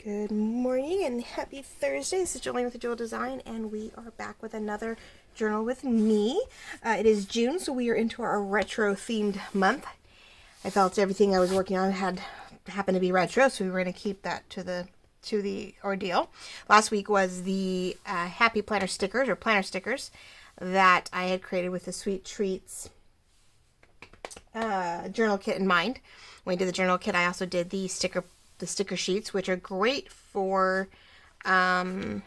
Good morning and happy Thursday. This is Jolene with the Jewel Design, and we are back with another journal with me. It is June, so we are into our retro themed month. I felt everything I was working on had happened to be retro, so we were going to keep that to the ordeal. Last week was the Happy Planner stickers or planner stickers that I had created with the Sweet Treats journal kit in mind. When we did the journal kit, I also did the sticker sheets, which are great for also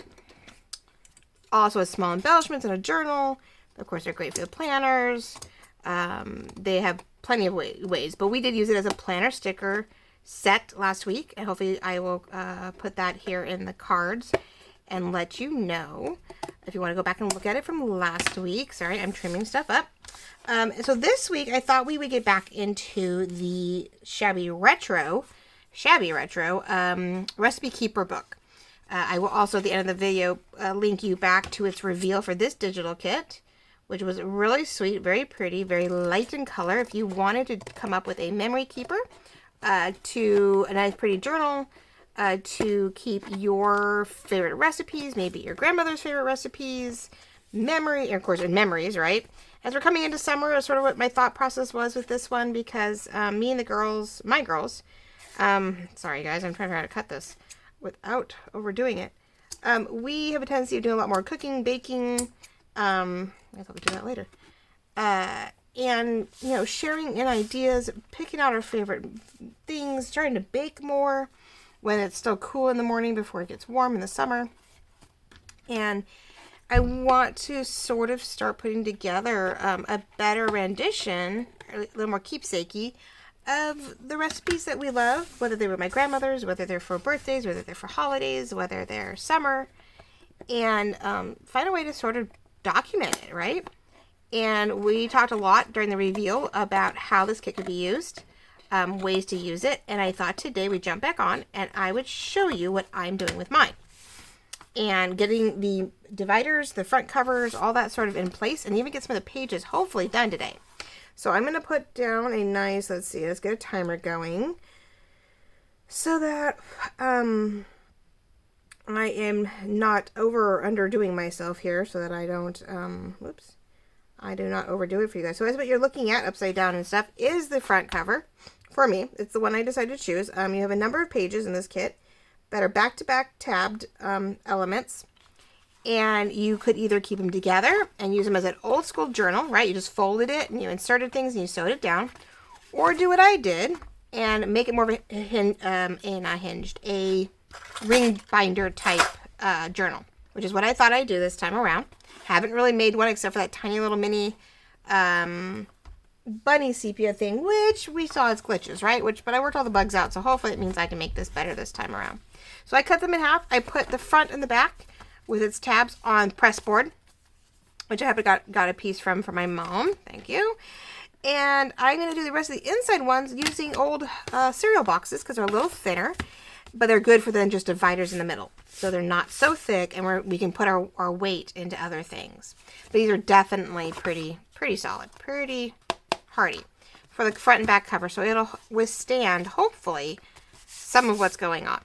as small embellishments in a journal. Of course, they're great for the planners. They have plenty of ways, but we did use it as a planner sticker set last week, and hopefully I will put that here in the cards and let you know if you want to go back and look at it from last week. Sorry, I'm trimming stuff up. So this week I thought we would get back into the Shabby Retro Recipe Keeper book. I will also at the end of the video link you back to its reveal for this digital kit, which was really sweet, very pretty, very light in color. If you wanted to come up with a memory keeper to a nice pretty journal to keep your favorite recipes, maybe your grandmother's favorite recipes, of course, memories, right? As we're coming into summer, is sort of what my thought process was with this one, because me and my girls, sorry guys, I'm trying to figure out how to cut this without overdoing it. We have a tendency of doing a lot more cooking, baking. I thought we'd do that later. And, you know, sharing in ideas, picking out our favorite things, trying to bake more when it's still cool in the morning before it gets warm in the summer. And I want to sort of start putting together a better rendition, a little more keepsakey, of the recipes that we love, whether they were my grandmother's, whether they're for birthdays, whether they're for holidays, whether they're summer, and find a way to sort of document it, right? And we talked a lot during the reveal about how this kit could be used, ways to use it, and I thought today we'd jump back on and I would show you what I'm doing with mine. And getting the dividers, the front covers, all that sort of in place, and even get some of the pages hopefully done today. So I'm going to put down a nice, let's get a timer going so that I am not over or underdoing myself here, so that I don't, I do not overdo it for you guys. So that's what you're looking at upside down and stuff is the front cover. For me, it's the one I decided to choose. You have a number of pages in this kit that are back-to-back tabbed elements. And you could either keep them together and use them as an old school journal, right? You just folded it and you inserted things and you sewed it down. Or do what I did and make it more of a ring binder type journal, which is what I thought I'd do this time around. Haven't really made one except for that tiny little mini bunny sepia thing, which we saw its glitches, right? But I worked all the bugs out, so hopefully it means I can make this better this time around. So I cut them in half. I put the front and the back with its tabs on press board, which I have got a piece from for my mom. Thank you. And I'm going to do the rest of the inside ones using old cereal boxes because they're a little thinner, but they're good for then just dividers in the middle. So they're not so thick, and we can put our weight into other things. But these are definitely pretty solid, pretty hardy for the front and back cover. So it'll withstand, hopefully, some of what's going on.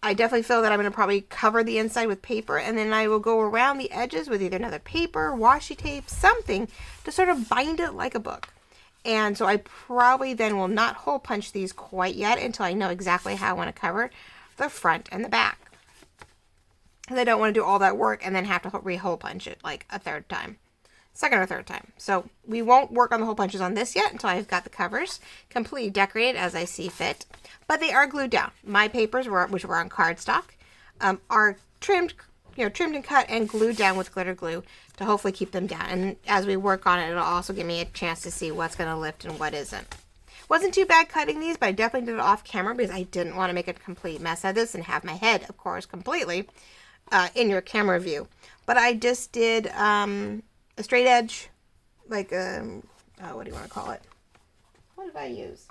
I definitely feel that I'm going to probably cover the inside with paper, and then I will go around the edges with either another paper, washi tape, something to sort of bind it like a book. And so I probably then will not hole punch these quite yet until I know exactly how I want to cover the front and the back. And I don't want to do all that work and then have to re-hole punch it like a second or third time. So we won't work on the hole punches on this yet until I've got the covers completely decorated as I see fit. But they are glued down. My papers, which were on cardstock, are trimmed and cut and glued down with glitter glue to hopefully keep them down. And as we work on it, it'll also give me a chance to see what's going to lift and what isn't. Wasn't too bad cutting these, but I definitely did it off camera because I didn't want to make a complete mess of this and have my head, of course, completely in your camera view. But I just did a straight edge, like what do you want to call it? What did I use?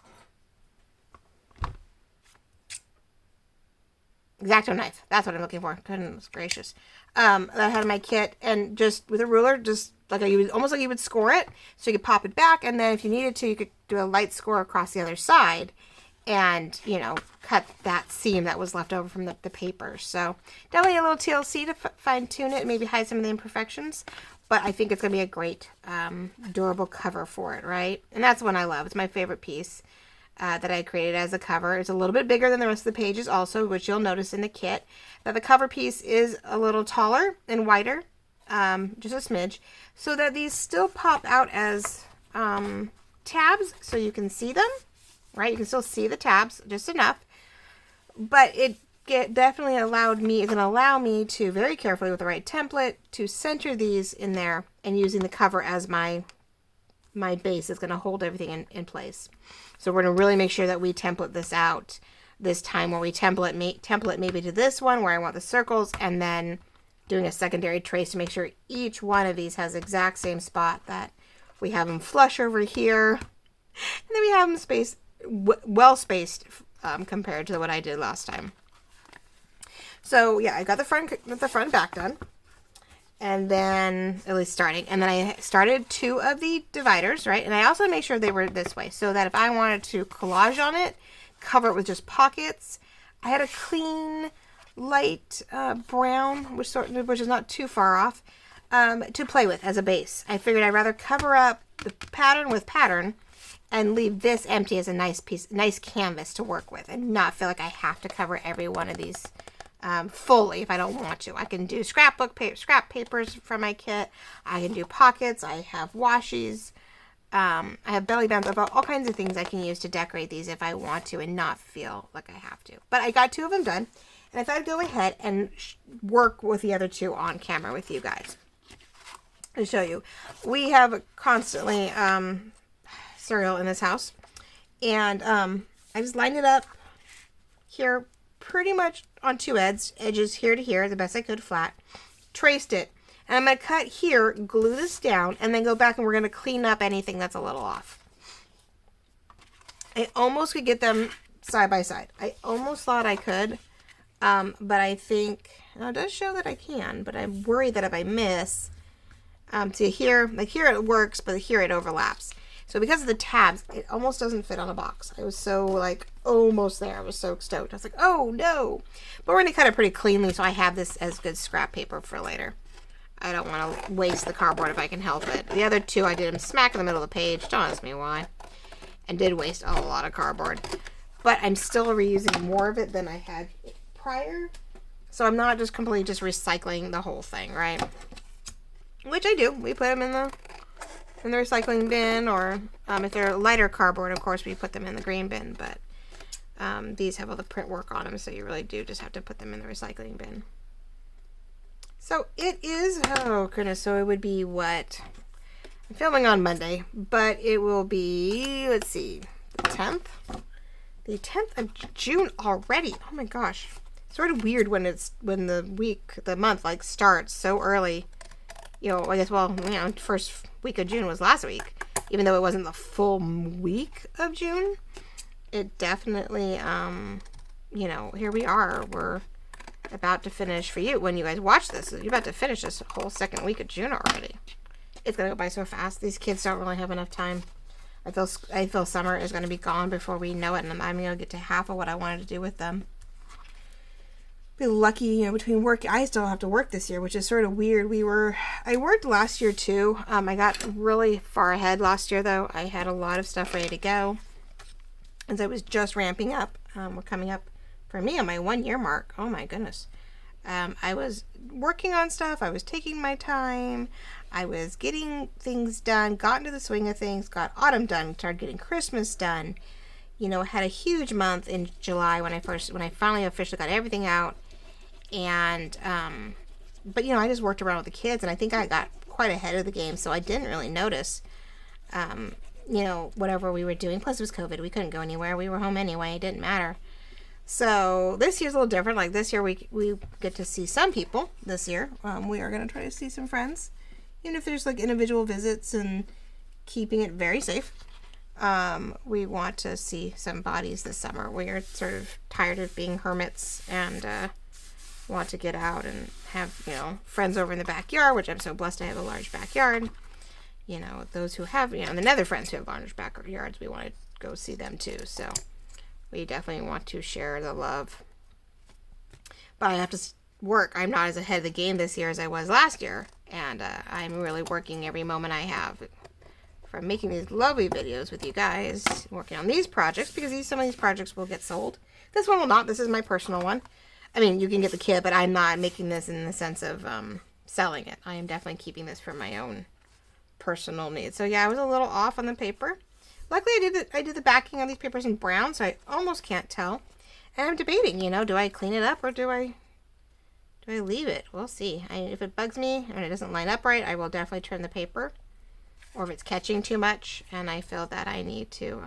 X-Acto knife. That's what I'm looking for. Goodness gracious. That I had in my kit, and just with a ruler, just like almost like you would score it, so you could pop it back, and then if you needed to, you could do a light score across the other side, and, you know, cut that seam that was left over from the paper. So definitely a little TLC to fine tune it and maybe hide some of the imperfections. But I think it's going to be a great durable cover for it, right? And that's one I love. It's my favorite piece that I created as a cover. It's a little bit bigger than the rest of the pages also, which you'll notice in the kit. That the cover piece is a little taller and wider, just a smidge, so that these still pop out as tabs so you can see them, right? You can still see the tabs just enough, but it definitely allowed me, it's going to allow me to very carefully with the right template to center these in there, and using the cover as my base is going to hold everything in place. So we're going to really make sure that we template this out this time, where we template maybe to this one where I want the circles, and then doing a secondary trace to make sure each one of these has the exact same spot, that we have them flush over here, and then we have them spaced, well spaced compared to what I did last time. So yeah, I got the front and back done, and then at least starting, and then I started 2 of the dividers, right? And I also made sure they were this way, so that if I wanted to collage on it, cover it with just pockets, I had a clean light brown, which is not too far off, to play with as a base. I figured I'd rather cover up the pattern with pattern and leave this empty as a nice canvas to work with, and not feel like I have to cover every one of these fully if I don't want to. I can do scrap papers from my kit. I can do pockets. I have washies. I have belly bands. I've got all kinds of things I can use to decorate these if I want to and not feel like I have to. But I got 2 of them done, and I thought I'd go ahead and work with the other 2 on camera with you guys to show you. We have constantly cereal in this house, and I just lined it up here pretty much on 2 edges here to here, the best I could flat, traced it, and I'm going to cut here, glue this down, and then go back and we're going to clean up anything that's a little off. I almost could get them side by side. I almost thought I could, but I think, it does show that I can, but I'm worried that if I miss, to here, like here it works, but here it overlaps. So because of the tabs, it almost doesn't fit on a box. I was so like almost there. I was so stoked. I was like, oh no. But we're going to cut it pretty cleanly, so I have this as good scrap paper for later. I don't want to waste the cardboard if I can help it. The other 2, I did them smack in the middle of the page. Don't ask me why. And did waste a lot of cardboard. But I'm still reusing more of it than I had prior. So I'm not just completely just recycling the whole thing, right? Which I do. We put them in the recycling bin, or if they're lighter cardboard, of course we put them in the green bin, but these have all the print work on them, so you really do just have to put them in the recycling bin. So it is, oh goodness, so it would be what? I'm filming on Monday, but it will be, let's see, the 10th? The 10th of June already. Oh my gosh. It's sort of weird when the month like starts so early. You know, I guess, well, you know, first week of June was last week. Even though it wasn't the full week of June, it definitely, you know, here we are. We're about to finish, for you, when you guys watch this, you're about to finish this whole second week of June already. It's going to go by so fast. These kids don't really have enough time. I feel summer is going to be gone before we know it, and I'm going to get to half of what I wanted to do with them. Be lucky, you know, between work, I still have to work this year, which is sort of weird. I worked last year too. I got really far ahead last year though. I had a lot of stuff ready to go, as I was just ramping up. We're coming up for me on my 1-year mark. Oh my goodness. I was working on stuff. I was taking my time. I was getting things done, got into the swing of things, got autumn done, started getting Christmas done. You know, had a huge month in July when I finally officially got everything out. And, but, you know, I just worked around with the kids, and I think I got quite ahead of the game, so I didn't really notice, you know, whatever we were doing. Plus, it was COVID. We couldn't go anywhere. We were home anyway. It didn't matter. So this year's a little different. Like this year, we get to see some people this year. We are going to try to see some friends, even if there's like individual visits and keeping it very safe. We want to see some bodies this summer. We are sort of tired of being hermits and want to get out and have, you know, friends over in the backyard, which I'm so blessed to have a large backyard. You know, those who have, you know, and then other friends who have large backyards, we want to go see them too. So we definitely want to share the love. But I have to work. I'm not as ahead of the game this year as I was last year. And I'm really working every moment I have from making these lovely videos with you guys, working on these projects, because some of these projects will get sold. This one will not. This is my personal one. I mean, you can get the kit, but I'm not making this in the sense of selling it. I am definitely keeping this for my own personal needs. So yeah, I was a little off on the paper. Luckily, I did the backing on these papers in brown, so I almost can't tell. And I'm debating, you know, do I clean it up or do I leave it? We'll see. If it bugs me and it doesn't line up right, I will definitely trim the paper. Or if it's catching too much and I feel that I need to,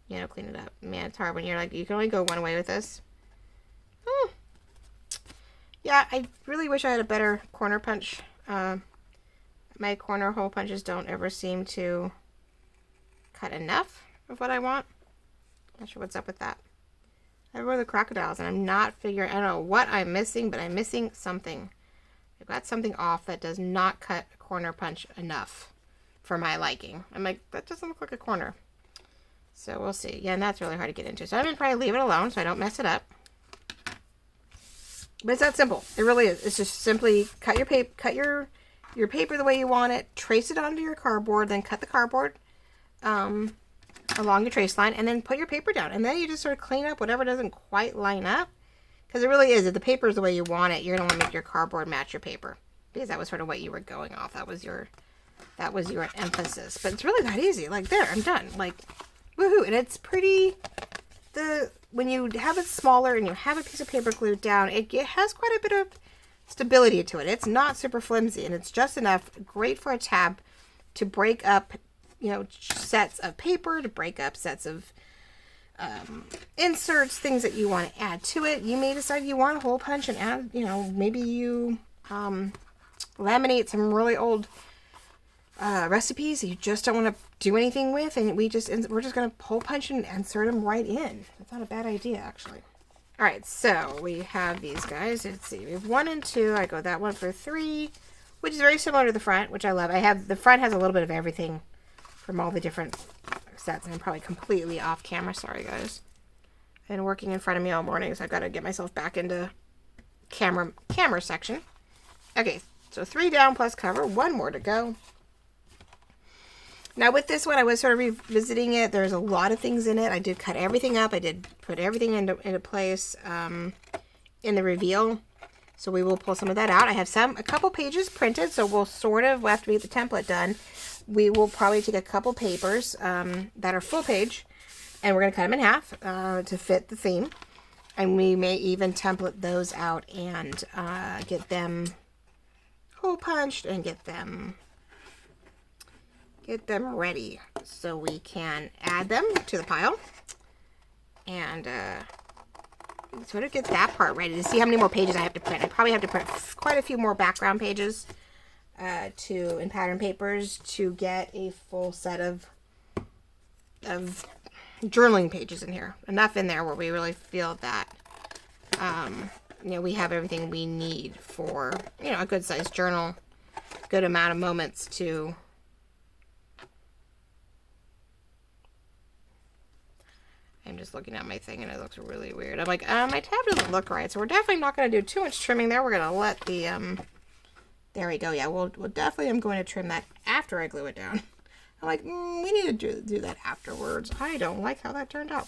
you know, clean it up. Man, it's hard when you're like, you can only go one way with this. Yeah, I really wish I had a better corner punch. My corner hole punches don't ever seem to cut enough of what I want. Not sure what's up with that. I wore the crocodiles and I'm not figuring, I don't know what I'm missing, but I'm missing something. I've got something off that does not cut a corner punch enough for my liking. I'm like, that doesn't look like a corner. So we'll see. Yeah, and that's really hard to get into. So I'm going to probably leave it alone so I don't mess it up. But it's that simple. It really is. It's just simply cut your paper, your paper the way you want it, trace it onto your cardboard, then cut the cardboard along your trace line, and then put your paper down. And then you just sort of clean up whatever doesn't quite line up. Because it really is. If the paper is the way you want it, you're going to want to make your cardboard match your paper. Because that was sort of what you were going off. That was your emphasis. But it's really that easy. Like, there, I'm done. Like, woohoo. And it's pretty... When you have it smaller and you have a piece of paper glued down, it has quite a bit of stability to it. It's not super flimsy, and it's just enough, great for a tab to break up, you know, sets of paper, to break up sets of inserts, things that you want to add to it. You may decide you want a hole punch and add, you know, maybe you laminate some really old recipes you just don't want to do anything with, and we're just going to hole punch and insert them right in. That's not a bad idea, actually. All right, so we have these guys. Let's see, we have 1 and 2. I go that one for 3, which is very similar to the front, which I love. The front has a little bit of everything from all the different sets, and I'm probably completely off camera. Sorry, guys. I've been working in front of me all morning, so I've got to get myself back into camera section. Okay, so 3 down plus cover, 1 more to go. Now with this one, I was sort of revisiting it. There's a lot of things in it. I did cut everything up. I did put everything into place in the reveal. So we will pull some of that out. I have a couple pages printed, so after we get the template done, we will probably take a couple papers that are full page, and we're going to cut them in half to fit the theme. And we may even template those out and get them hole punched and get them ready so we can add them to the pile and sort of get that part ready to see how many more pages I have to print. I probably have to print quite a few more background pages in pattern papers to get a full set of journaling pages in here. Enough in there where we really feel that you know, we have everything we need for, you know, a good sized journal, good amount of moments to I'm just looking at my thing and it looks really weird. I'm like, my tab doesn't look right, so we're definitely not going to do too much trimming there. We're going to let the, there we go. Yeah, we'll definitely, I'm going to trim that after I glue it down. I'm like, we need to do that afterwards. I don't like how that turned out.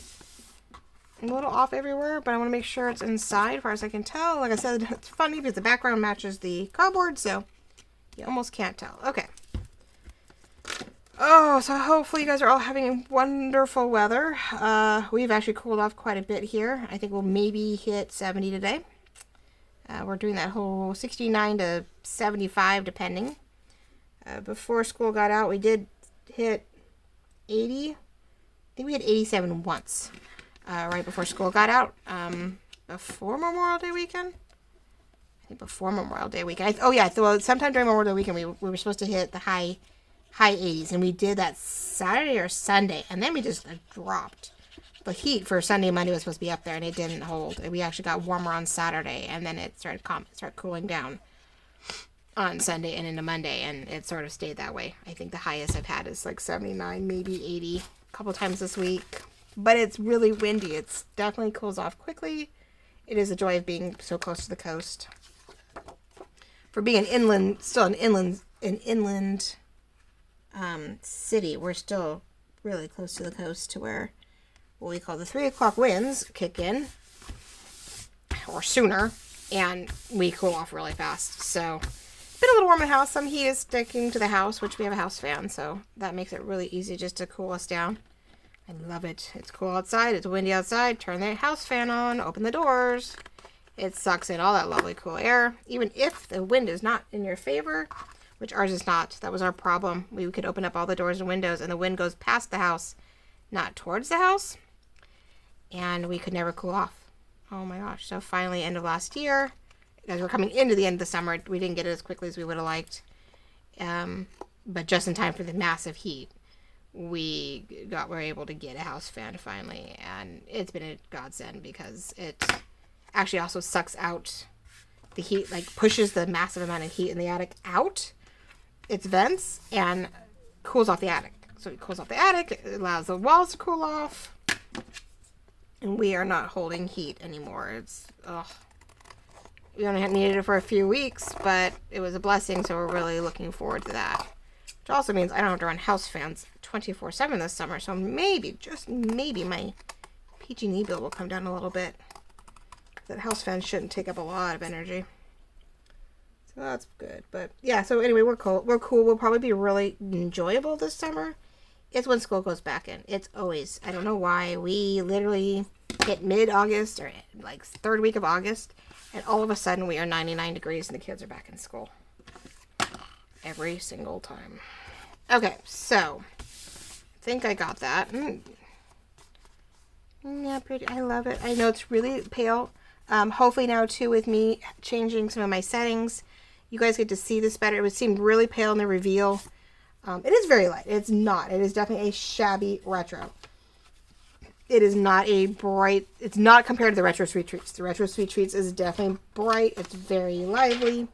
I'm a little off everywhere, but I want to make sure it's inside as far as I can tell. Like I said, it's funny because the background matches the cardboard, so you almost can't tell. Okay. Oh, so hopefully you guys are all having wonderful weather. We've actually cooled off quite a bit here. I think we'll maybe hit 70 today. We're doing that whole 69 to 75 depending. Before school got out, we did hit 80. I think we had 87 once. Right before school got out. Before Memorial Day weekend? I think before Memorial Day weekend. Sometime during Memorial Day weekend we were supposed to hit the high 80s, and we did that Saturday or Sunday, and then we just dropped. The heat for Sunday and Monday was supposed to be up there, and it didn't hold. We actually got warmer on Saturday, and then it started cooling down on Sunday and into Monday, and it sort of stayed that way. I think the highest I've had is like 79, maybe 80, a couple times this week. but it's really windy. It's definitely cools off quickly. It is a joy of being so close to the coast. For being still an inland city, we're still really close to the coast to where what we call the 3 o'clock winds kick in, or sooner, and we cool off really fast. So, been a little warm in the house. Some heat is sticking to the house, which we have a house fan, so that makes it really easy just to cool us down. I love it. It's cool outside. It's windy outside. Turn the house fan on. Open the doors. It sucks in all that lovely cool air. Even if the wind is not in your favor, which ours is not. That was our problem. We could open up all the doors and windows, and the wind goes past the house, not towards the house. And we could never cool off. Oh my gosh. So finally, end of last year, as we're coming into the end of the summer, we didn't get it as quickly as we would have liked. But just in time for the massive heat, we were able to get a house fan finally. And it's been a godsend because it actually also sucks out the heat, like pushes the massive amount of heat in the attic out its vents and cools off the attic. So it cools off the attic, it allows the walls to cool off. And we are not holding heat anymore. It's, we only needed it for a few weeks, but it was a blessing, so we're really looking forward to that. Which also means I don't have to run house fans 24/7 this summer, so maybe, just maybe, my PG&E bill will come down a little bit. That house fan shouldn't take up a lot of energy. So that's good. But yeah, so anyway, we're cool. We'll probably be really enjoyable this summer. It's when school goes back in. It's always, I don't know why, we literally hit mid-August or like third week of August, and all of a sudden we are 99 degrees and the kids are back in school. Every single time. Okay, so I think I got that. Yeah, pretty. I love it. I know it's really pale. Hopefully now too, with me changing some of my settings, you guys get to see this better. It would seem really pale in the reveal. It is very light. It's not. It is definitely a Shabby Retro. It is not a bright. It's not compared to the Retro Sweet Treats. The Retro Sweet Treats is definitely bright. It's very lively.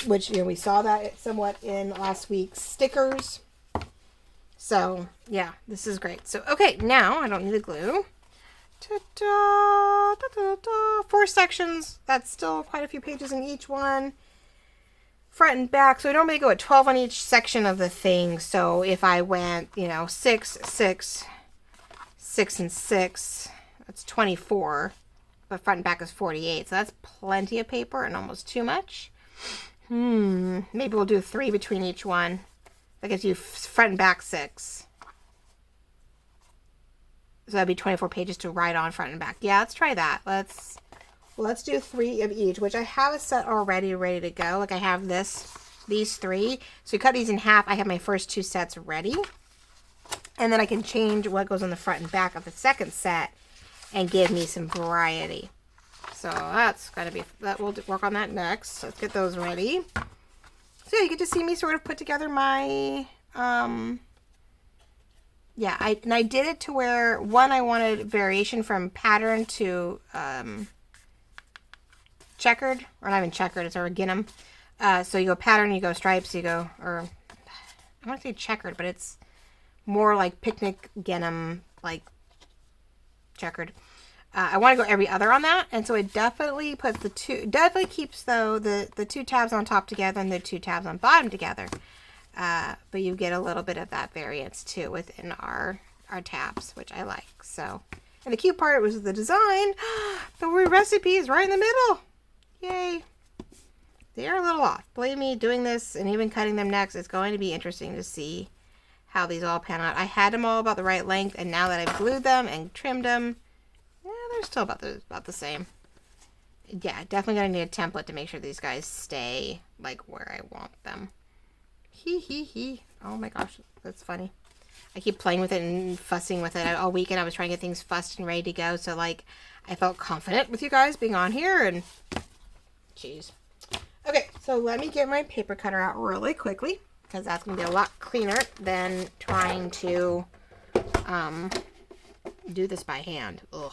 Which, we saw that somewhat in last week's stickers. So, yeah, this is great. So, okay, now I don't need the glue. Ta-da, da-da-da. 4 sections. That's still quite a few pages in each one. Front and back. So I normally go at 12 on each section of the thing. So if I went, 6, 6, 6, and 6, that's 24. But front and back is 48. So that's plenty of paper and almost too much. Maybe we'll do 3 between each one. That gives you front and back 6. So that'd be 24 pages to write on front and back. Yeah, let's try that. Let's do 3 of each, which I have a set already ready to go. Like I have these 3. So you cut these in half. I have my first 2 sets ready. And then I can change what goes on the front and back of the second set and give me some variety. So that's going to be, we'll work on that next. Let's get those ready. So yeah, you get to see me sort of put together my, yeah, I did it to where, one, I wanted variation from pattern to checkered, or not even checkered, it's a gingham. So you go pattern, you go stripes, you go, or I want to say checkered, but it's more like picnic gingham, like checkered. I want to go every other on that, and so it definitely puts definitely keeps though the 2 tabs on top together and the 2 tabs on bottom together. But you get a little bit of that variance too within our tabs, which I like. So, and the cute part was the design. The word recipe is right in the middle. Yay! They are a little off. Believe me, doing this and even cutting them next, it's going to be interesting to see how these all pan out. I had them all about the right length, and now that I've glued them and trimmed them, yeah, they're still about the same. Yeah, definitely gonna need a template to make sure these guys stay like where I want them. Hee. Oh my gosh, that's funny. I keep playing with it and fussing with it. All weekend I was trying to get things fussed and ready to go. So like, I felt confident with you guys being on here and jeez. Okay, so let me get my paper cutter out really quickly because that's going to be a lot cleaner than trying to do this by hand. Ugh.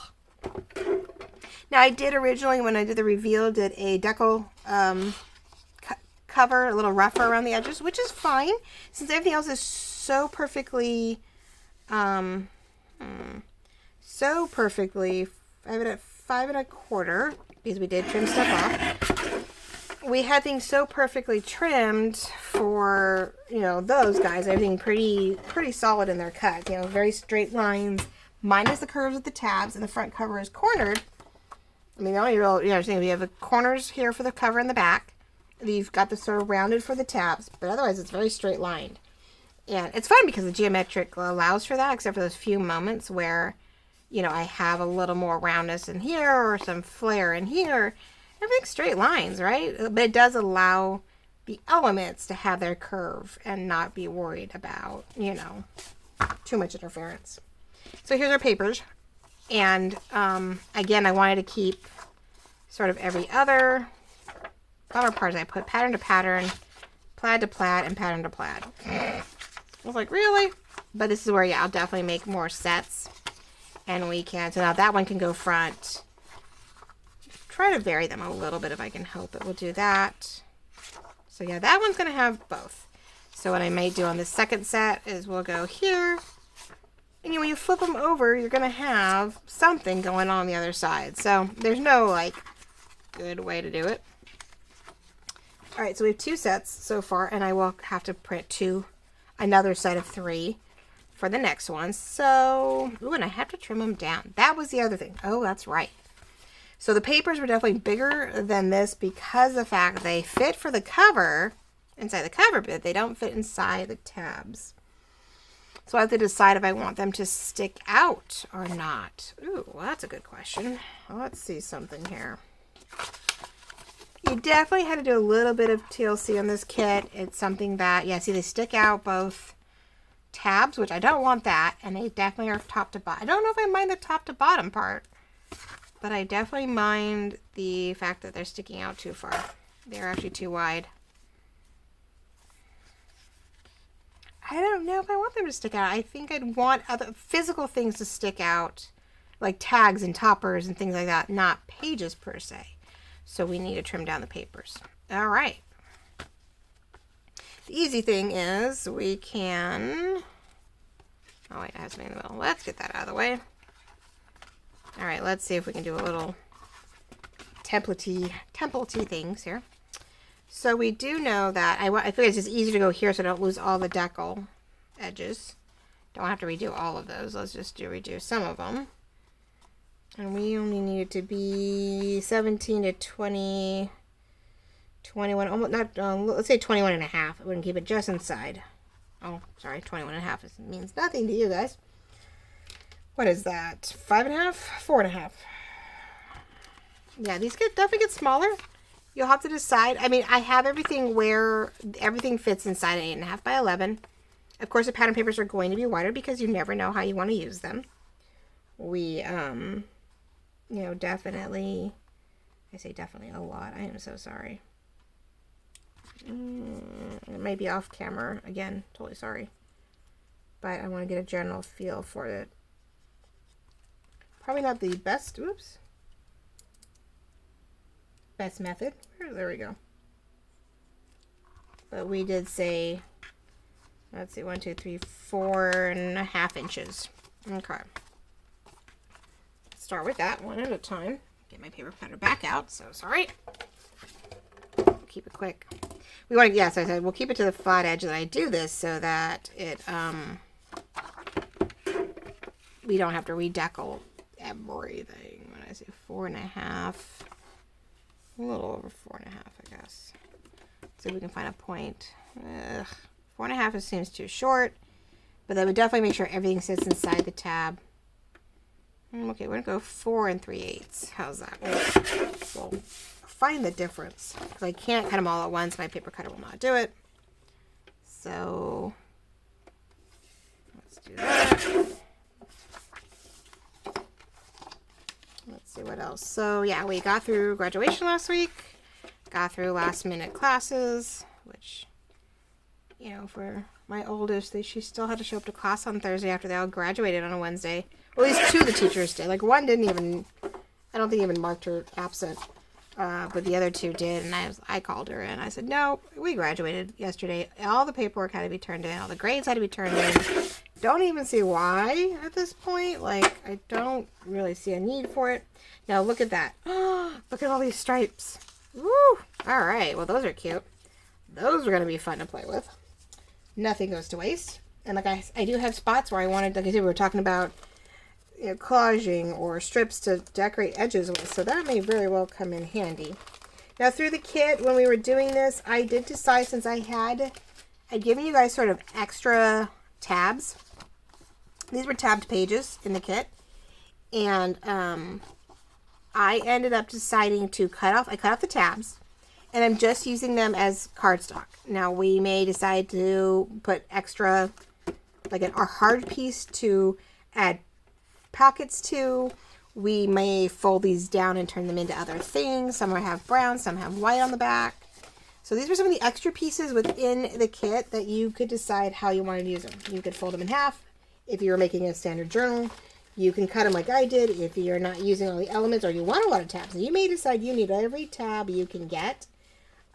Now I did originally, when I did the reveal, did a decal cover, a little rougher around the edges, which is fine since everything else is so perfectly so perfectly. I have it at 5 1/4 because we did trim stuff off. We had things so perfectly trimmed for, you know, those guys. Everything pretty solid in their cut. You know, very straight lines, minus the curves with the tabs, and the front cover is cornered. I mean, the only real, you know, thing, we have the corners here for the cover in the back. You've got the sort of rounded for the tabs, but otherwise it's very straight lined. And it's fun because the geometric allows for that, except for those few moments where, you know, I have a little more roundness in here or some flare in here. Everything's straight lines, right? But it does allow the elements to have their curve and not be worried about, you know, too much interference. So here's our papers. And again, I wanted to keep sort of every other part. I put pattern to pattern, plaid to plaid, and pattern to plaid. I was like, really? But this is where, yeah, I'll definitely make more sets. And we can, so now that one can go front. Try to vary them a little bit if I can help it. We'll do that. So yeah, that one's going to have both. So what I might do on the second set is we'll go here. And when you flip them over, you're going to have something going on the other side. So there's no, like, good way to do it. All right, so we have 2 sets so far, and I will have to print another set of 3 for the next one. So, ooh, and I have to trim them down. That was the other thing. Oh, that's right. So the papers were definitely bigger than this because of the fact they fit for the cover, inside the cover, but they don't fit inside the tabs. So I have to decide if I want them to stick out or not. Ooh, well, that's a good question. Well, let's see something here. You definitely had to do a little bit of TLC on this kit. It's something that, yeah, see, they stick out both tabs, which I don't want that, and they definitely are top to bottom. I don't know if I mind the top to bottom part, but I definitely mind the fact that they're sticking out too far. They're actually too wide. I don't know if I want them to stick out. I think I'd want other physical things to stick out, like tags and toppers and things like that, not pages per se. So we need to trim down the papers. All right. The easy thing is we can, oh wait, I have something in the middle. Let's get that out of the way. All right, let's see if we can do a little template-y things here. So we do know that I feel it's just easier to go here so I don't lose all the decal edges. Don't have to redo all of those. Let's just redo some of them. And we only need it to be 17 to 20, 21, almost not, let's say 21 and a half. It wouldn't keep it just inside. Oh, sorry, 21 and a half means nothing to you guys. What is that? 5 and a half? 4 and a half. Yeah, these definitely get smaller. You'll have to decide. I mean, I have everything where everything fits inside an 8.5 by 11. Of course, the pattern papers are going to be wider because you never know how you want to use them. We, you know, definitely, I say definitely a lot. I am so sorry. It may be off camera. Again, totally sorry. But I want to get a general feel for it. Probably not the best, oops. Best method. There we go. But we did say, let's see, 1, 2, 3, 4.5 inches. Okay. Start with that one at a time. Get my paper cutter back out, so sorry. Keep it quick. We want to, yes, I said we'll keep it to the flat edge that I do this so that it, we don't have to redecal everything. When I say 4.5, a little over 4.5, I guess. So we can find a point. 4.5 seems too short, but that would definitely make sure everything sits inside the tab. Okay, we're gonna go 4 3/8. How's that? We'll find the difference because I can't cut them all at once. My paper cutter will not do it. So let's do that. Let's see what else. So yeah, we got through graduation last week. Got through last minute classes, which, you know, for my oldest, she still had to show up to class on Thursday after they all graduated on a Wednesday. Well, at least 2 of the teachers did. Like, one didn't even, I don't think even marked her absent. But the other 2 did, and I called her, and I said, no, we graduated yesterday. All the paperwork had to be turned in. All the grades had to be turned in. don't even see why at this point. Like, I don't really see a need for it. Now, look at that. Look at all these stripes. Woo! All right. Well, those are cute. Those are going to be fun to play with. Nothing goes to waste. And like I do have spots where I wanted, like I said, we were talking about, you know, collaging or strips to decorate edges with. So that may very well come in handy. Now, through the kit, when we were doing this, I did decide, since I'd given you guys sort of extra tabs. These were tabbed pages in the kit. And I ended up deciding to cut off the tabs. And I'm just using them as cardstock. Now, we may decide to put extra, like a hard piece to add pockets to. We may fold these down and turn them into other things. Some have brown, some have white on the back. So these were some of the extra pieces within the kit that you could decide how you wanted to use them. You could fold them in half if you were making a standard journal. You can cut them like I did if you're not using all the elements or you want a lot of tabs. And you may decide you need every tab you can get.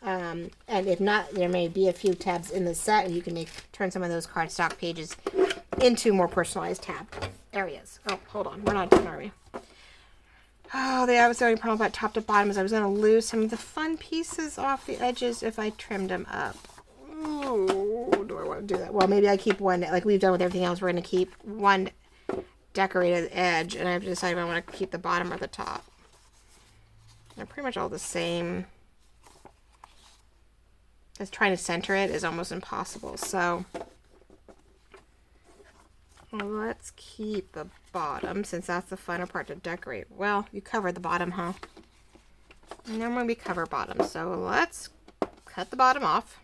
And if not, there may be a few tabs in the set, and you can turn some of those cardstock pages into more personalized tab areas. Oh, hold on. We're not done, are we? Oh, the only problem about top to bottom is I was going to lose some of the fun pieces off the edges if I trimmed them up. Ooh, do I want to do that? Well, maybe I keep one, like we've done with everything else, we're going to keep one decorated edge, and I have to decide if I want to keep the bottom or the top. They're pretty much all the same. Just trying to center it is almost impossible. So let's keep the bottom, since that's the funner part to decorate. Well, you covered the bottom, huh? Normally we cover bottom. So let's cut the bottom off.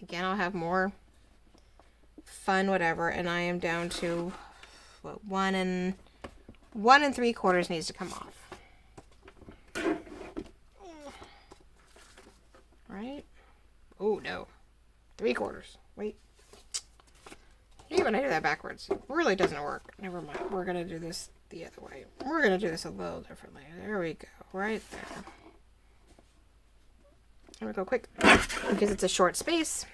Again, I'll have more fun, whatever. And I am down to what, 1 3/4 needs to come off. Right? Oh, no. 3/4. Wait. Even I do that backwards. It really doesn't work. Never mind. We're going to do this the other way. We're going to do this a little differently. There we go. Right there. There we go quick. Because it's a short space.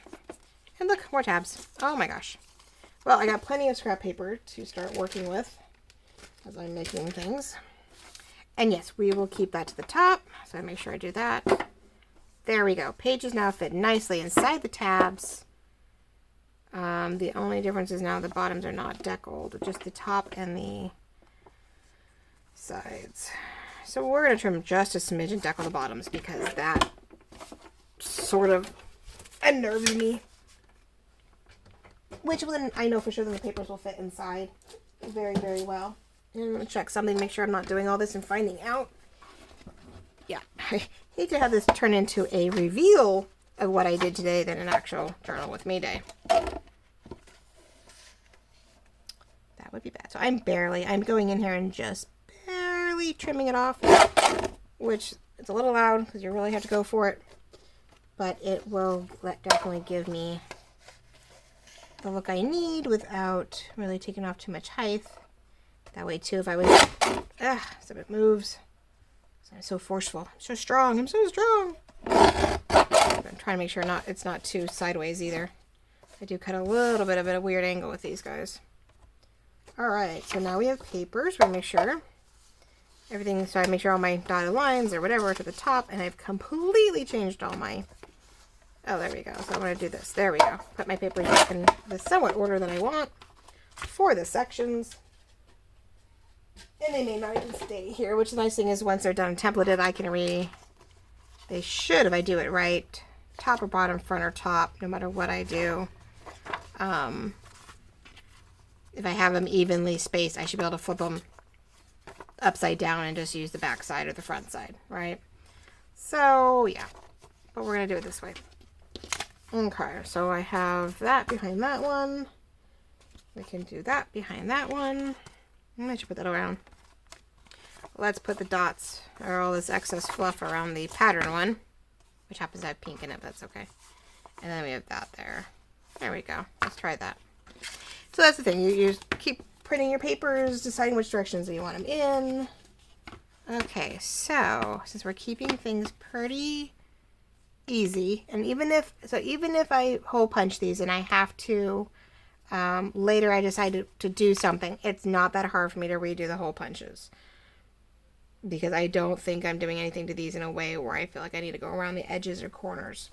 And look, more tabs. Oh my gosh. Well, I got plenty of scrap paper to start working with as I'm making things. And yes, we will keep that to the top. So I make sure I do that. There we go. Pages now fit nicely inside the tabs. The only difference is now the bottoms are not deckled, just the top and the sides. So we're going to trim just a smidge and deckle the bottoms because that sort of unnerves me. Which one I know for sure that the papers will fit inside very, very well. And I'm going to check something, make sure I'm not doing all this and finding out. Yeah, I hate to have this turn into a reveal of what I did today than an actual journal with me day. That would be bad. So I'm going in here and just barely trimming it off, which is a little loud because you really have to go for it. But it will definitely give me the look I need without really taking off too much height. That way too, if I was, so it moves. I'm so forceful. I'm so strong. I'm so strong. I'm trying to make sure it's not too sideways either. I do cut a little bit of a weird angle with these guys. Alright, so now we have papers. We're going to make sure everything, so I make sure all my dotted lines or whatever are to the top, and I've completely changed all my, oh, there we go. So I'm going to do this. There we go. Put my papers back in the somewhat order that I want for the sections. And they may not even stay here, which the nice thing is once they're done and templated, I can they should, if I do it right, top or bottom, front or top, no matter what I do. If I have them evenly spaced, I should be able to flip them upside down and just use the back side or the front side, right? So, yeah. But we're going to do it this way. Okay, so I have that behind that one. We can do that behind that one. I should put that around. Let's put the dots, or all this excess fluff, around the pattern one, which happens to have pink in it, but that's okay. And then we have that there. There we go. Let's try that. So that's the thing. You keep printing your papers, deciding which directions you want them in. Okay, so since we're keeping things pretty easy, and even if I hole punch these and I have to later I decided to do something. It's not that hard for me to redo the hole punches, because I don't think I'm doing anything to these in a way where I feel like I need to go around the edges or corners.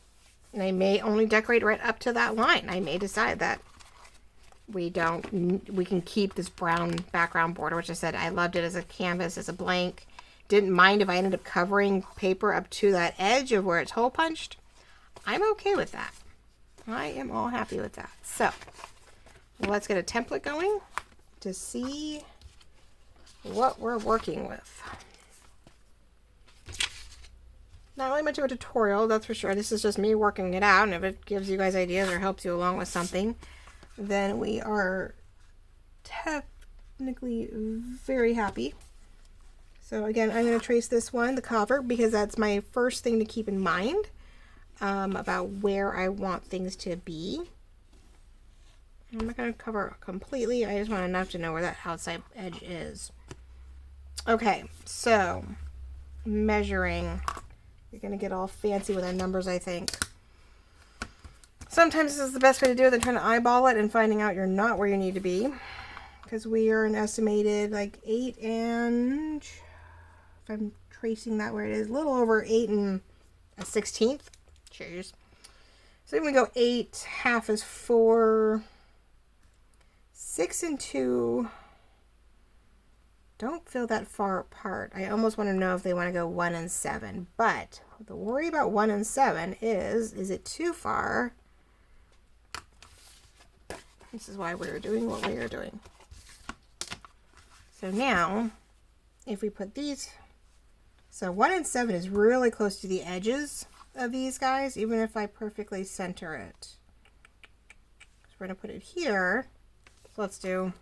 And I may only decorate right up to that line. I may decide that we can keep this brown background border, which I said I loved it as a canvas, as a blank. Didn't mind if I ended up covering paper up to that edge of where it's hole punched. I'm okay with that. I am all happy with that. So let's get a template going to see what we're working with. Not really much of a tutorial, that's for sure. This is just me working it out, and if it gives you guys ideas or helps you along with something, then we are technically very happy. So again, I'm going to trace this one, the cover, because that's my first thing to keep in mind about where I want things to be. I'm not going to cover completely. I just want enough to know where that outside edge is. Okay, so measuring. You're going to get all fancy with our numbers, I think. Sometimes this is the best way to do it than trying to eyeball it and finding out you're not where you need to be. Because we are an estimated like 8 and, if I'm tracing that where it is, a little over 8 1/16. Cheers. So even we go 8, half is 4, 6 and 2 don't feel that far apart. I almost want to know if they want to go 1 and 7, but the worry about 1 and 7 is it too far? This is why we're doing what we are doing. So now, if we put these, so 1 and 7 is really close to the edges of these guys, even if I perfectly center it. So we're going to put it here. So let's do,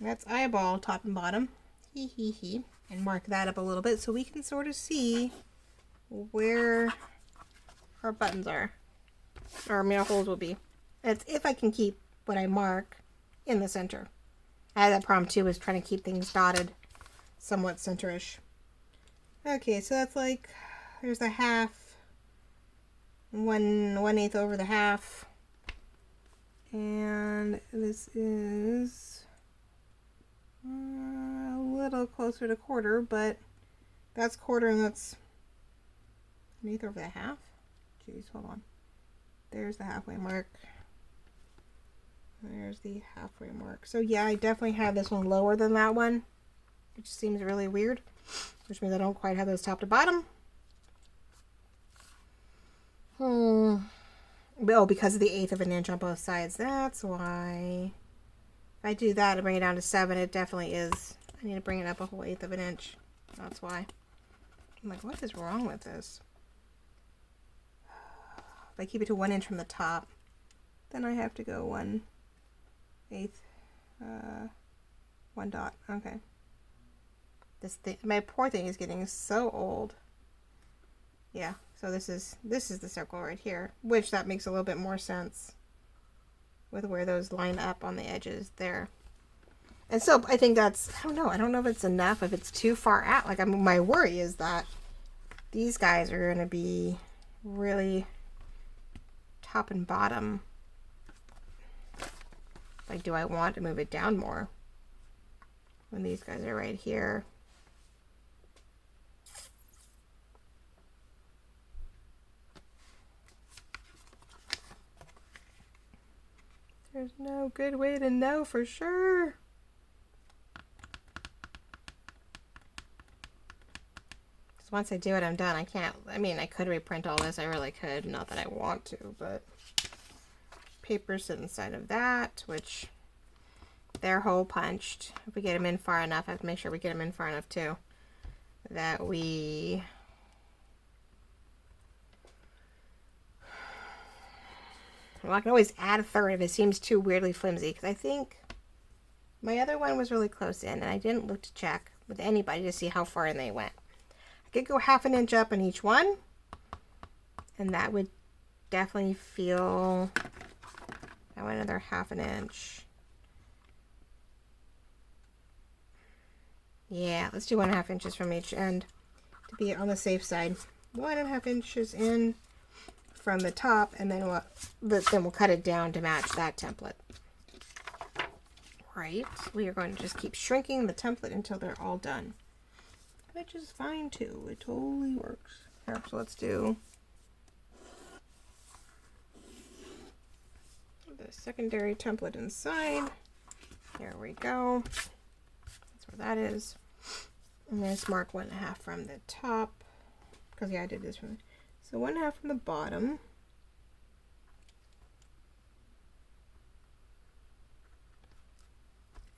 that's eyeball top and bottom, and mark that up a little bit so we can sort of see where our buttons are, or our holes will be. That's if I can keep what I mark in the center. I had that problem too, was trying to keep things dotted somewhat center-ish. Okay, so that's like, there's a half, 1/8 over the half, and this is a little closer to quarter, but that's quarter and that's 1/8 over the half. Jeez, hold on. There's the halfway mark. There's the halfway mark. So yeah, I definitely have this one lower than that one, which seems really weird, which means I don't quite have those top to bottom. Oh, because of the 1/8 of an inch on both sides. That's why. If I do that and bring it down to 7, it definitely is. I need to bring it up a whole 1/8 of an inch. That's why. I'm like, what is wrong with this? If I keep it to 1 inch from the top, then I have to go 1/8, 1 dot. Okay. This thing, my poor thing is getting so old. Yeah, so this is the circle right here, which that makes a little bit more sense with where those line up on the edges there. And so I think that's, I don't know if it's enough, if it's too far out. Like, my worry is that these guys are going to be really top and bottom. Like, do I want to move it down more when these guys are right here? There's no good way to know for sure. Because once I do it, I'm done. I can't, I mean, I could reprint all this. I really could. Not that I want to, but papers sit inside of that, which they're hole punched. If we get them in far enough, I have to make sure we get them in far enough too, that we well, I can always add a third if it seems too weirdly flimsy, because I think my other one was really close in, and I didn't look to check with anybody to see how far in they went. I could go 1/2 inch up in each one, and that would definitely feel, I went another 1/2 inch. Yeah, let's do 1.5 inches from each end to be on the safe side. 1.5 inches in from the top, and then we'll cut it down to match that template. Right, we are going to just keep shrinking the template until they're all done, which is fine too. It totally works. Here, so let's do the secondary template inside. There we go. That's where that is. I'm going to mark 1.5 from the top, because yeah, I did this one. So 1.5 from the bottom.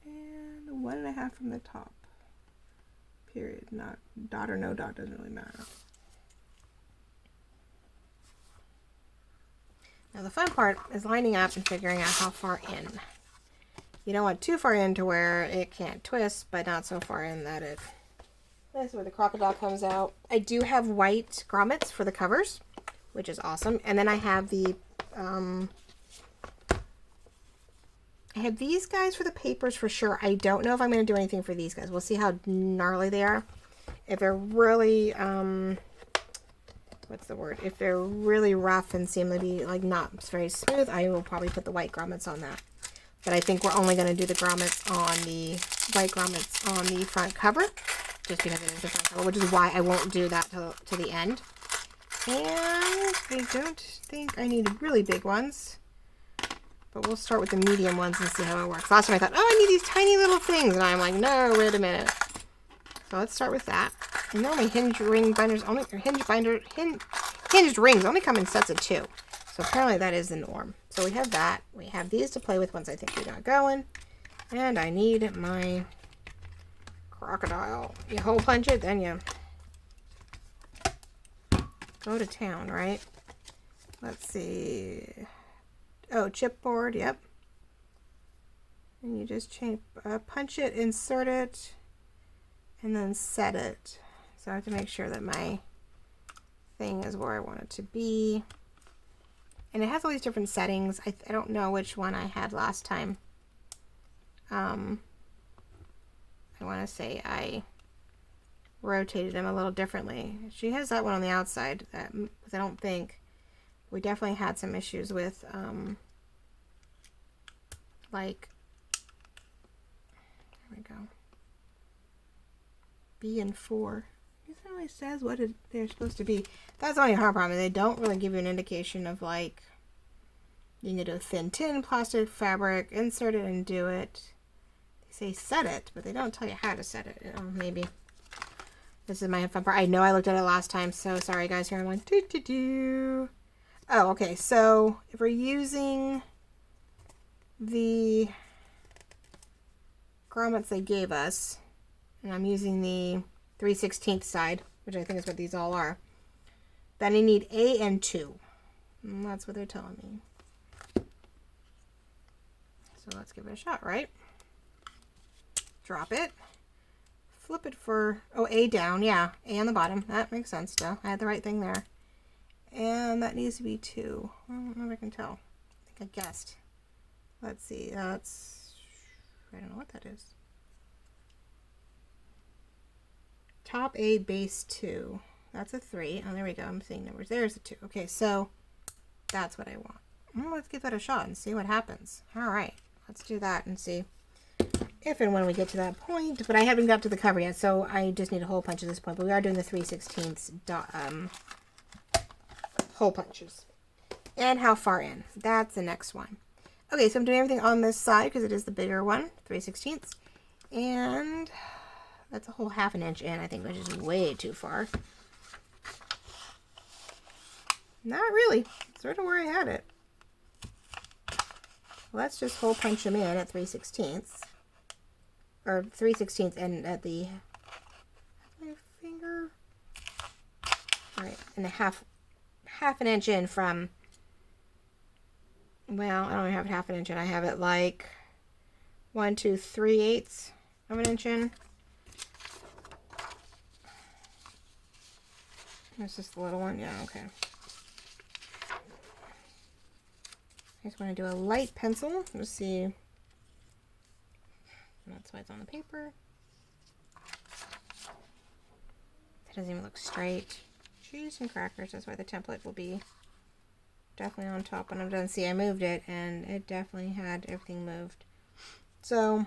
And 1.5 from the top. Period. Not dot or no dot, doesn't really matter. Now the fun part is lining up and figuring out how far in. You don't want too far in to where it can't twist, but not so far in that it... That's where the crocodile comes out. I do have white grommets for the covers, which is awesome. And then I have the... I have these guys for the papers for sure. I don't know if I'm going to do anything for these guys. We'll see how gnarly they are. If they're really... what's the word? If they're really rough and seem to be like not very smooth, I will probably put the white grommets on that. But I think we're only going to do the grommets on the white grommets on the front cover, just because it is the front cover, which is why I won't do that to the end. And I don't think I need really big ones, but we'll start with the medium ones and see how it works. Last time I thought, oh, I need these tiny little things, and I'm like, no, wait a minute. So let's start with that. And normally hinged rings only come in sets of 2. So apparently that is the norm. So we have that. We have these to play with once I think we got going. And I need my crocodile. You hole punch it, then you go to town, right? Let's see. Oh, chipboard, yep. And you just punch it, insert it, and then set it. So I have to make sure that my thing is where I want it to be. And it has all these different settings. I don't know which one I had last time. I want to say I rotated them a little differently. She has that one on the outside, because I don't think we definitely had some issues with, like, there we go. B and 4. It really says what they're supposed to be. That's the only hard problem. They don't really give you an indication of, like, you need a thin tin, plastic, fabric, insert it and do it. They say set it, but they don't tell you how to set it. Maybe. This is my fun part. I know I looked at it last time, so sorry guys. Here I'm like, doo. Oh, okay. So if we're using the grommets they gave us, and I'm using the 3/16 side, which I think is what these all are, then I need A and 2. And that's what they're telling me. So let's give it a shot, right? Drop it. Flip it for, oh, A down, yeah. A on the bottom. That makes sense still. I had the right thing there. And that needs to be 2. I don't know if I can tell. I think I guessed. Let's see. That's, I don't know what that is. Top A, base 2. That's a 3. Oh, there we go. I'm seeing numbers. There's a 2. Okay, so that's what I want. Well, let's give that a shot and see what happens. All right. Let's do that and see if and when we get to that point. But I haven't got to the cover yet, so I just need a hole punch at this point. But we are doing the 3/16 hole punches. And how far in. That's the next one. Okay, so I'm doing everything on this side because it is the bigger one, 3/16. And that's a whole 1/2 inch in, I think, which is way too far. Not really. Sort of where I had it. Let's just hole punch them in at 3/16. Or 3/16 and at the, my finger. Alright, and a half an inch in from, well, I don't have 1/2 inch in. I have it like 1, 2, 3/8 of an inch in. This is the little one, yeah, okay. I just want to do a light pencil. Let's see. That's why it's on the paper. It doesn't even look straight. Cheese and crackers. That's why the template will be definitely on top when I'm done. See, I moved it, and it definitely had everything moved. So,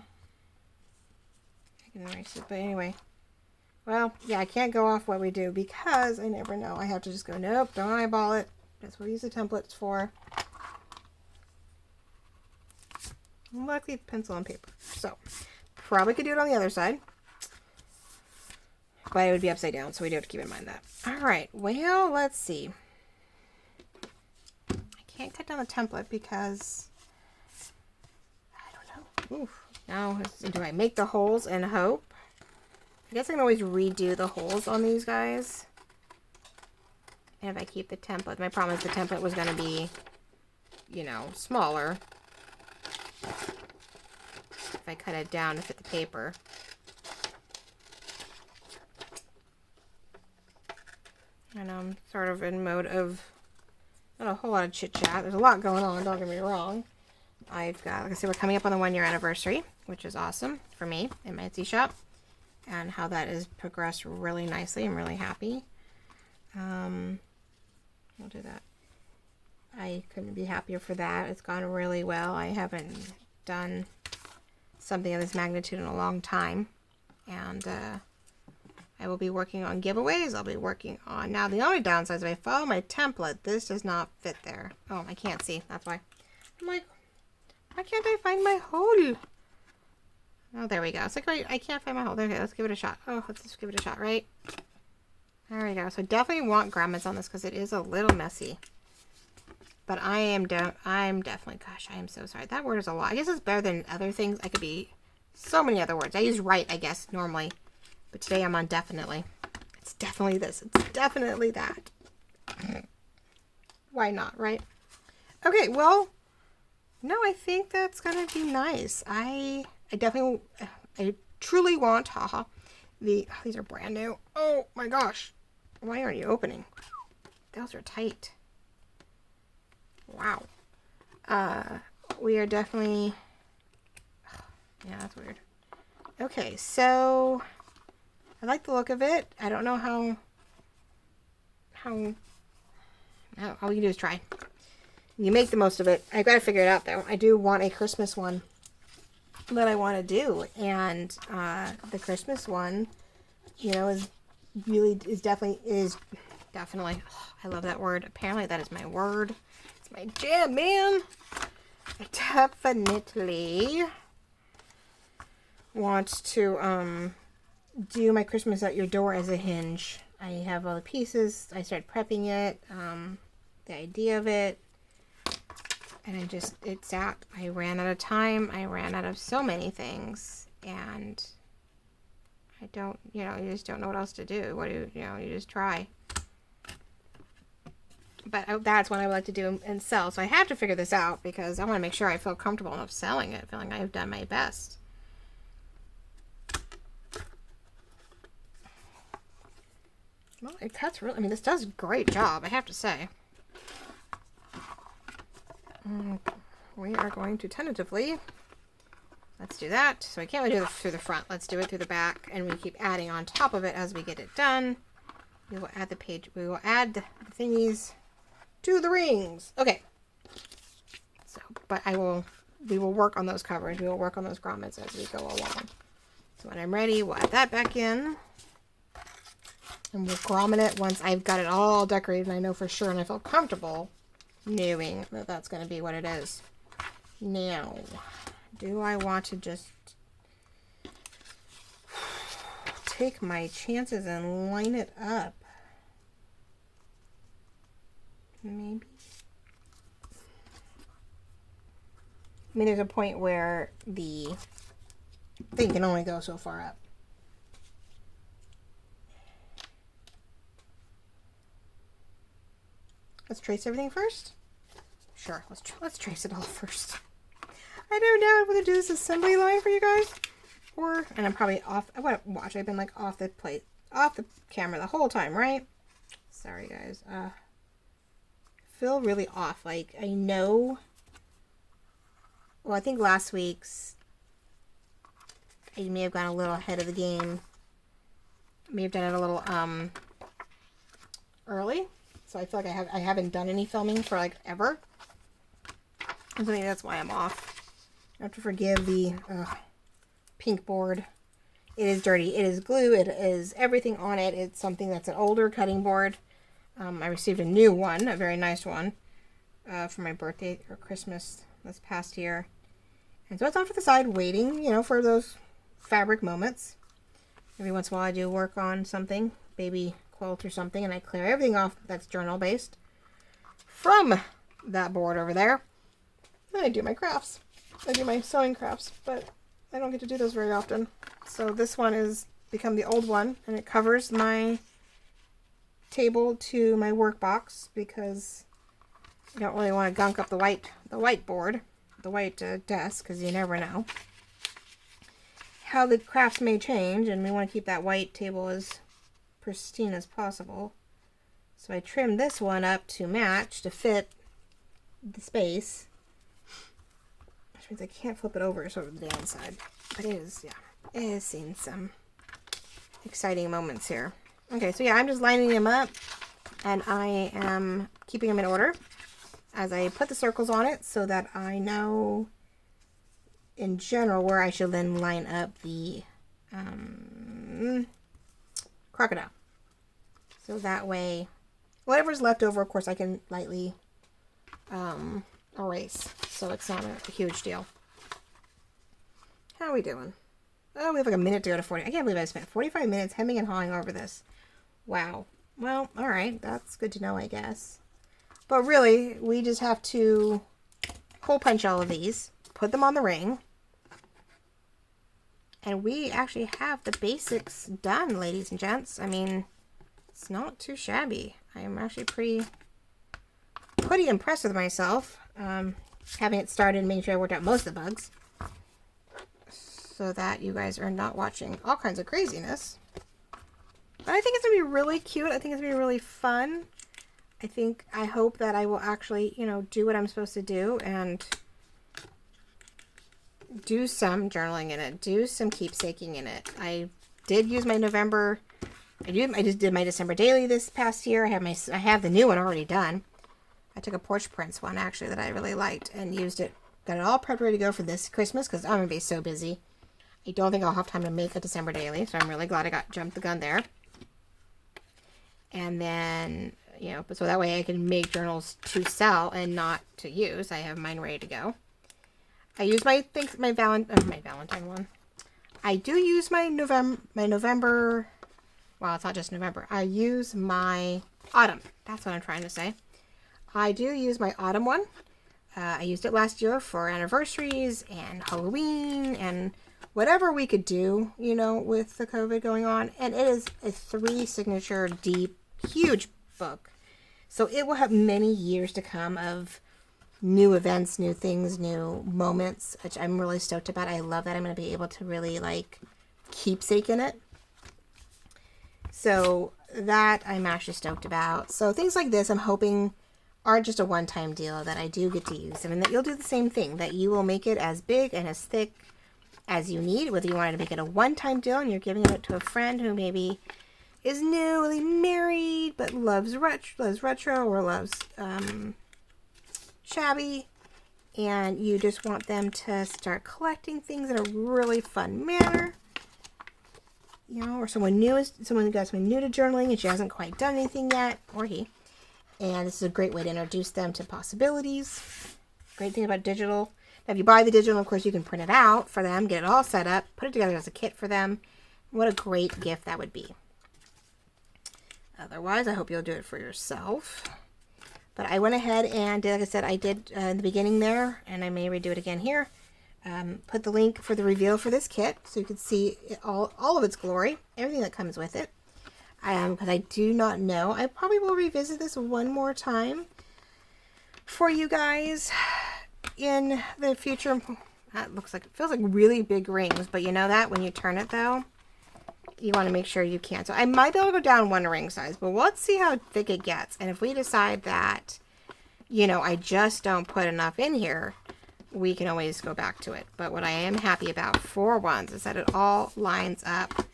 I can erase it, but anyway. Well, yeah, I can't go off what we do because I never know. I have to just go, nope, don't eyeball it. That's what we use the templates for. Luckily, pencil and paper. So, probably could do it on the other side. But it would be upside down, so we do have to keep in mind that. Alright, well, let's see. I can't cut down the template because I don't know. Oof. Now, do I make the holes and hope? I guess I can always redo the holes on these guys. And if I keep the template, my problem is the template was going to be, you know, smaller. If I cut it down to fit the paper. And I'm sort of in mode of not a whole lot of chit chat. There's a lot going on, don't get me wrong. I've got, like I said, we're coming up on the 1-year anniversary, which is awesome for me in my Etsy shop. And how that has progressed really nicely. I'm really happy. We'll do that. I couldn't be happier for that. It's gone really well. I haven't done something of this magnitude in a long time. And I will be working on giveaways. I'll be working on... Now, the only downside is if I follow my template, this does not fit there. Oh, I can't see. That's why. I'm like, why can't I find my hole? Oh, there we go. It's like, wait, I can't find my hole. Okay, let's give it a shot. Oh, let's just give it a shot, right? There we go. So definitely want grommets on this because it is a little messy. But I'm definitely, gosh, I am so sorry. That word is a lot. I guess it's better than other things. I could be so many other words. I use right, I guess, normally. But today I'm on definitely. It's definitely this. It's definitely that. Why not, right? Okay, well, no, I think that's going to be nice. I truly want, haha, these are brand new. Oh my gosh. Why aren't you opening? Those are tight. Wow. We are definitely, yeah, that's weird. Okay, so I like the look of it. I don't know how all you do is try. You make the most of it. I gotta figure it out though. I do want a Christmas one that I want to do, and the Christmas one, you know, is definitely, oh, I love that word. Apparently that is my word. It's my jam, man. I definitely want to do my Christmas at your door as a hinge. I have all the pieces. I started prepping it, the idea of it. And I ran out of time. I ran out of so many things. And I don't, you know, you just don't know what else to do. You just try. But that's what I would like to do and sell. So I have to figure this out because I want to make sure I feel comfortable enough selling it, feeling I've done my best. Well, it cuts really, I mean, this does a great job, I have to say. We are going to tentatively, let's do that. So I can't really do it through the front. Let's do it through the back, and we keep adding on top of it as we get it done. We will add the page, we will add the thingies to the rings. Okay. So, but we will work on those covers. We will work on those grommets as we go along. So when I'm ready, we'll add that back in. And we'll grommet it once I've got it all decorated and I know for sure and I feel comfortable knowing that that's going to be what it is. Now, do I want to just take my chances and line it up? Maybe. I mean, there's a point where the thing can only go so far up. Let's trace everything first. Sure, let's trace it all first. I don't know whether to do this assembly line for you guys, and I'm probably off. I want to watch. I've been like off the camera the whole time, right? Sorry, guys. Feel really off. Like I know. Well, I think last week's I may have gone a little ahead of the game. May have done it a little early. So I feel like I haven't done any filming for like ever. And so maybe that's why I'm off. I have to forgive the pink board. It is dirty. It is glue. It is everything on it. It's something that's an older cutting board. I received a new one, a very nice one, for my birthday or Christmas this past year. And so it's off to the side waiting, you know, for those fabric moments. Every once in a while I do work on something, baby quilt or something, and I clear everything off that's journal based from that board over there. Then I do my crafts. I do my sewing crafts, but I don't get to do those very often. So this one has become the old one, and it covers my table to my work box because you don't really want to gunk up the white board, the white desk, because you never know how the crafts may change, and we want to keep that white table as pristine as possible. So I trimmed this one up to match, to fit the space, which means I can't flip it over sort of the downside. But it is, yeah, it has seen some exciting moments here. Okay, so yeah, I'm just lining them up, and I am keeping them in order as I put the circles on it so that I know in general where I should then line up the crocodile. So that way, whatever's left over, of course, I can lightly erase, so it's not a huge deal. How are we doing? Oh, we have like a minute to go to 40. I can't believe I spent 45 minutes hemming and hawing over this. Wow. Well, all right. That's good to know, I guess. But really, we just have to hole punch all of these, put them on the ring, and we actually have the basics done, ladies and gents. I mean, it's not too shabby. I'm actually pretty impressed with myself, having it started and making sure I worked out most of the bugs, so that you guys are not watching all kinds of craziness. But I think it's going to be really cute. I think it's going to be really fun. I hope that I will actually, you know, do what I'm supposed to do and do some journaling in it, do some keepsaking in it. I did use my November, I just did my December daily this past year. I have the new one already done. I took a Porch Prince one, actually, that I really liked and used it. Got it all prepped, ready to go for this Christmas because I'm going to be so busy. I don't think I'll have time to make a December daily, so I'm really glad I jumped the gun there. And then, you know, so that way I can make journals to sell and not to use. I have mine ready to go. I use my Valentine one. I do use my November. Well, it's not just November. I use my autumn. That's what I'm trying to say. I do use my autumn one. I used it last year for anniversaries and Halloween and whatever we could do, you know, with the COVID going on. And it is a 3 signature deep, huge book. So it will have many years to come of new events, new things, new moments, which I'm really stoked about. I love that I'm going to be able to really like keepsake in it. So that I'm actually stoked about. So things like this I'm hoping aren't just a one-time deal, that I do get to use them, and that you'll do the same thing, that you will make it as big and as thick as you need, whether you wanted to make it a one-time deal and you're giving it to a friend who maybe is newly married but loves retro or loves shabby, and you just want them to start collecting things in a really fun manner, you know, or someone who got something new to journaling and she hasn't quite done anything yet, or he, and this is a great way to introduce them to possibilities. Great thing about digital, now if you buy the digital, of course, you can print it out for them, get it all set up, put it together as a kit for them. What a great gift that would be. Otherwise, I hope you'll do it for yourself. But I went ahead and did, like I said, I did in the beginning there, and I may redo it again here. Put the link for the reveal for this kit so you can see all of its glory, everything that comes with it. Because I do not know. I probably will revisit this one more time for you guys in the future. That feels like really big rings, but you know that when you turn it though, you want to make sure you can. So I might be able to go down one ring size, but let's see how thick it gets. And if we decide that, you know, I just don't put enough in here, we can always go back to it. But what I am happy about for once is that it all lines up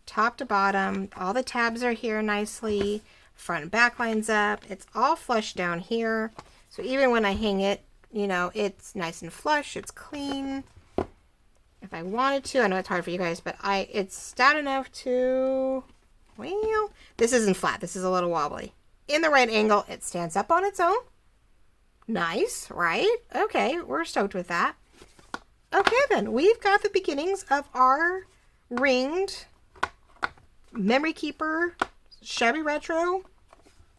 top to bottom. All the tabs are here nicely. Front and back lines up. It's all flush down here. So even when I hang it, you know, it's nice and flush. It's clean. If I wanted to, I know it's hard for you guys, but it's stout enough to, well, this isn't flat. This is a little wobbly. In the right angle, it stands up on its own. Nice, right? Okay, we're stoked with that. Okay, then, we've got the beginnings of our ringed Memory Keeper, Shabby Retro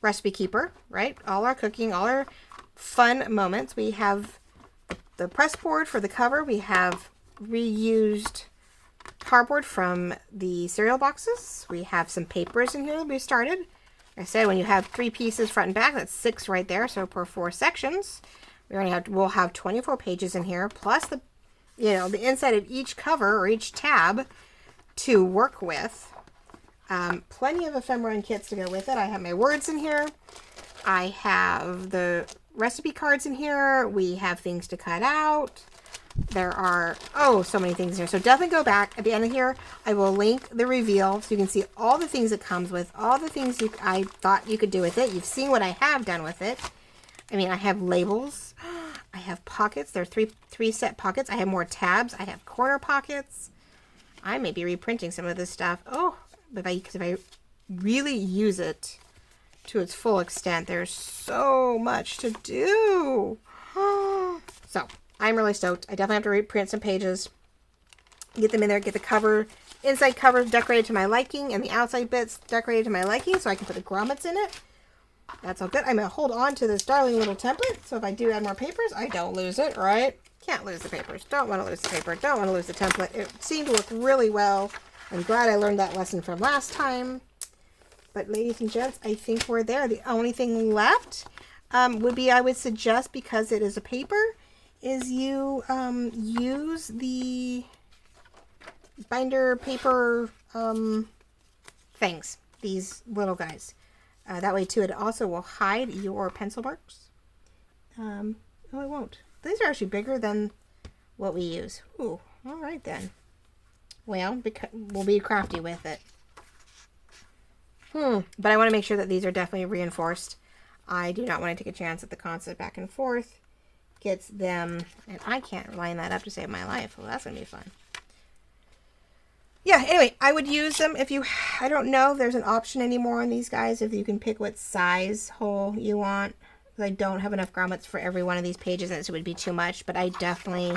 Recipe Keeper, right? All our cooking, all our fun moments. We have the press board for the cover. We have reused cardboard from the cereal boxes. We have some papers in here that we started. Like I said, when you have 3 pieces front and back, that's 6 right there. So per 4 sections, we'll have 24 pages in here, plus the, you know, the inside of each cover or each tab to work with. Plenty of ephemera and kits to go with it. I have my words in here. I have the recipe cards in here. We have things to cut out. There are, oh, so many things in here. So definitely go back. At the end of here, I will link the reveal so you can see all the things it comes with, all the things I thought you could do with it. You've seen what I have done with it. I mean, I have labels. I have pockets. There are three set pockets. I have more tabs. I have corner pockets. I may be reprinting some of this stuff. Oh, because if I really use it to its full extent, there's so much to do. So I'm really stoked. I definitely have to reprint some pages, get them in there, get the cover, inside cover decorated to my liking, and the outside bits decorated to my liking so I can put the grommets in it. That's all good. I'm going to hold on to this darling little template, so if I do add more papers, I don't lose it, right? Can't lose the papers. Don't want to lose the paper. Don't want to lose the template. It seemed to work really well. I'm glad I learned that lesson from last time. But ladies and gents, I think we're there. The only thing left would be, I would suggest, because it is a paper, is you use the binder paper things, these little guys. That way, too, it also will hide your pencil marks. Oh, it won't. These are actually bigger than what we use. Ooh, all right then. Well, we'll be crafty with it. But I want to make sure that these are definitely reinforced. I do not want to take a chance that the constant back and forth gets them, and I can't line that up to save my life. Well, that's going to be fun. Yeah, anyway, I would use them if you, I don't know if there's an option anymore on these guys, if you can pick what size hole you want. I don't have enough grommets for every one of these pages, and it would be too much, but I definitely,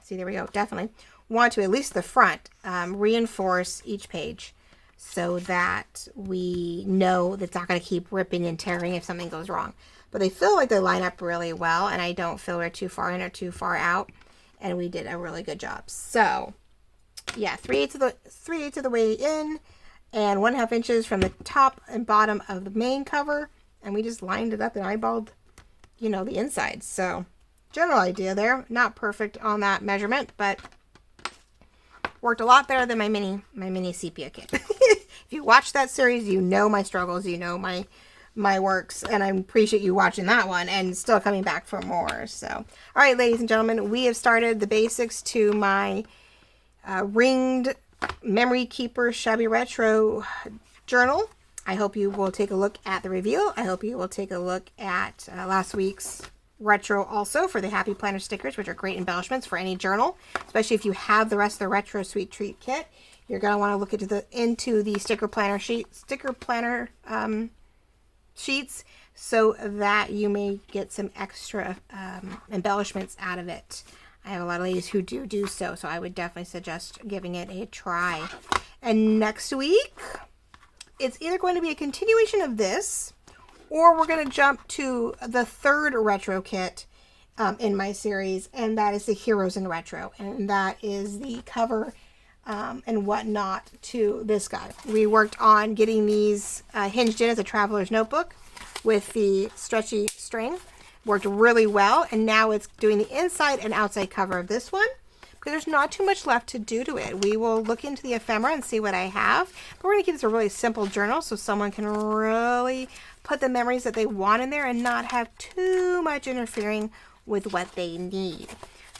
see, there we go, definitely want to, at least the front, reinforce each page so that we know that's not going to keep ripping and tearing if something goes wrong. But they feel like they line up really well, and I don't feel we're too far in or too far out, and we did a really good job. So, yeah, 3/8 of the way in, and 1/2 inches from the top and bottom of the main cover, and we just lined it up and eyeballed, you know, the inside. So, general idea there. Not perfect on that measurement, but worked a lot better than my mini sepia kit. If you watch that series, you know my struggles, you know my works, and I appreciate you watching that one and still coming back for more. So, all right, ladies and gentlemen, we have started the basics to my ringed Memory Keeper Shabby Retro journal. I hope you will take a look at the review. I hope you will take a look at last week's retro also for the Happy Planner stickers, which are great embellishments for any journal, especially if you have the rest of the Retro Sweet Treat kit. You're going to want to look into the sticker planner sheets so that you may get some extra embellishments out of it. I have a lot of ladies who do so I would definitely suggest giving it a try. And next week, it's either going to be a continuation of this, or we're going to jump to the third retro kit in my series, and that is the Heroes in Retro, and that is the cover and whatnot to this guy. We worked on getting these hinged in as a traveler's notebook with the stretchy string. Worked really well, and now it's doing the inside and outside cover of this one because there's not too much left to do to it. We will look into the ephemera and see what I have, but we're going to keep this a really simple journal so someone can really put the memories that they want in there and not have too much interfering with what they need.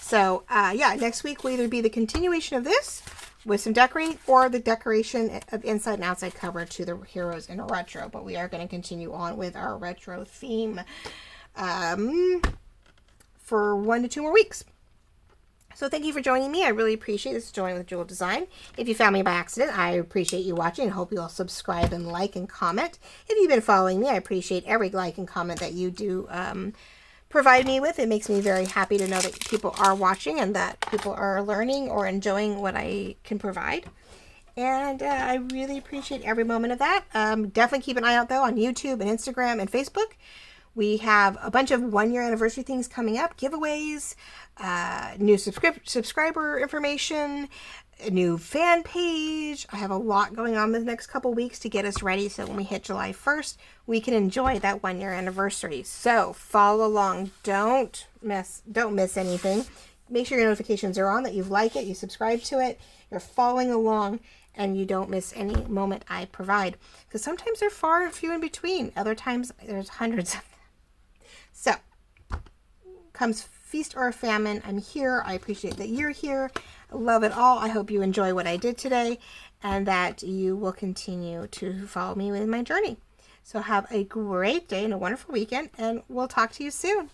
So yeah, next week will either be the continuation of this, with some decorating, or the decoration of inside and outside cover to the Heroes in Retro. But we are going to continue on with our retro theme for 1 to 2 more weeks. So thank you for joining me. I really appreciate this. Joining with Jewel Design. If you found me by accident, I appreciate you watching. I hope you'll subscribe and like and comment. If you've been following me, I appreciate every like and comment that you do provide me with. It makes me very happy to know that people are watching and that people are learning or enjoying what I can provide. And I really appreciate every moment of that. Definitely keep an eye out, though, on YouTube and Instagram and Facebook. We have a bunch of 1-year anniversary things coming up, giveaways, new subscriber information, a new fan page. I have a lot going on the next couple weeks to get us ready so when we hit July 1st, we can enjoy that 1-year anniversary. So follow along. Don't miss anything. Make sure your notifications are on, that you've liked it, you subscribe to it, you're following along, and you don't miss any moment I provide. Because sometimes they're far and few in between. Other times there's hundreds of them. So, comes feast or famine, I'm here. I appreciate that you're here. I love it all. I hope you enjoy what I did today and that you will continue to follow me in my journey. So have a great day and a wonderful weekend, and we'll talk to you soon.